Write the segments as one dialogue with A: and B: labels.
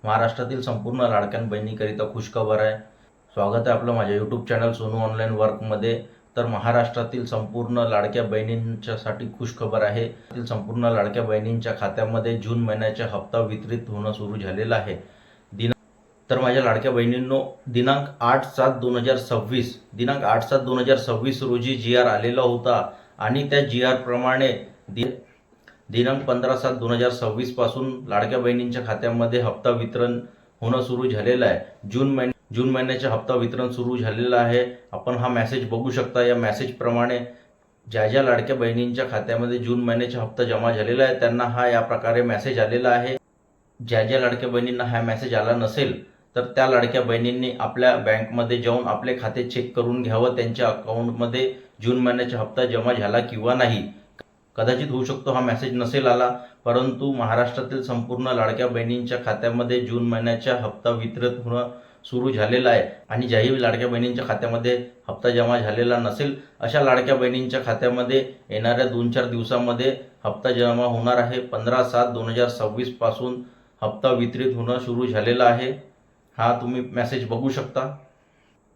A: महाराष्ट्रातील संपूर्ण लाडक्या बहिणीकरिता खुशखबर आहे। स्वागत आहे आपलं माझ्या यूट्यूब चॅनल सोनू ऑनलाईन वर्कमध्ये। तर महाराष्ट्रातील संपूर्ण लाडक्या बहिणींच्यासाठी खुशखबर आहे। संपूर्ण लाडक्या बहिणींच्या खात्यामध्ये जून महिन्याचा हप्ता वितरित होणं सुरू झालेला आहे। तर माझ्या लाडक्या बहिणींनो, दिनांक 8/7/2026 रोजी GR आलेला होता आणि त्या GR प्रमाणे दिनांक 15/7/2026 पासून लाडक्या बहिणींच्या खात्यामध्ये हप्ता वितरण होणं सुरू झालेलं आहे। जून महिन्याचा हप्ता वितरण सुरू झालेला आहे। आपण हा मेसेज बघू शकता। या मेसेज प्रमाणे ज्या लाडक्या बहिणींच्या खात्यामध्ये जून महिन्याचा हप्ता जमा झालेला आहे त्यांना हा या प्रकारे मेसेज आलेला आहे। ज्या लाडक्या बहिणींना हा मेसेज आला नसेल तर त्या लाडक्या बहिणींनी आपल्या बँकमध्ये जाऊन आपले खाते चेक करून घ्यावं, त्यांच्या अकाउंटमध्ये जून महिन्याचा हप्ता जमा झाला किंवा नाही। कदाचित होऊ शकतो हा मेसेज नसेल आला, परंतु महाराष्ट्रातील संपूर्ण लाडक्या बहिणींच्या खात्यामध्ये जून महिन्याचा हप्ता वितरित होणं सुरू झालेला आहे आणि ज्याही लाडक्या बहिणींच्या खात्यामध्ये हप्ता जमा झालेला नसेल अशा लाडक्या बहिणींच्या खात्यामध्ये येणाऱ्या 2-4 दिवसांमध्ये हप्ता जमा होणार आहे। 15/7/2026 पासून हप्ता वितरित होणं सुरू झालेला आहे। हा तुम्ही मेसेज बघू शकता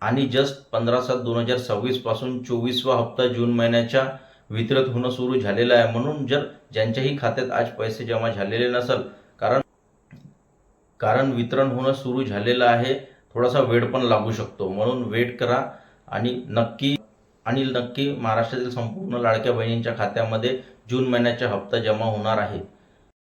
A: आणि जस्ट 15/7/2026 पासून 24वा हप्ता जून महिन्याचा वितरित होणं सुरू झालेलं आहे। म्हणून ज्यांच्याही खात्यात आज पैसे जमा झालेले नसेल, कारण वितरण होणं सुरू झालेलं आहे, थोडासा वेळ पण लागू शकतो, म्हणून वेट करा आणि नक्की महाराष्ट्रातील संपूर्ण लाडक्या बहिणींच्या खात्यामध्ये जून महिन्याचा हप्ता जमा होणार आहे।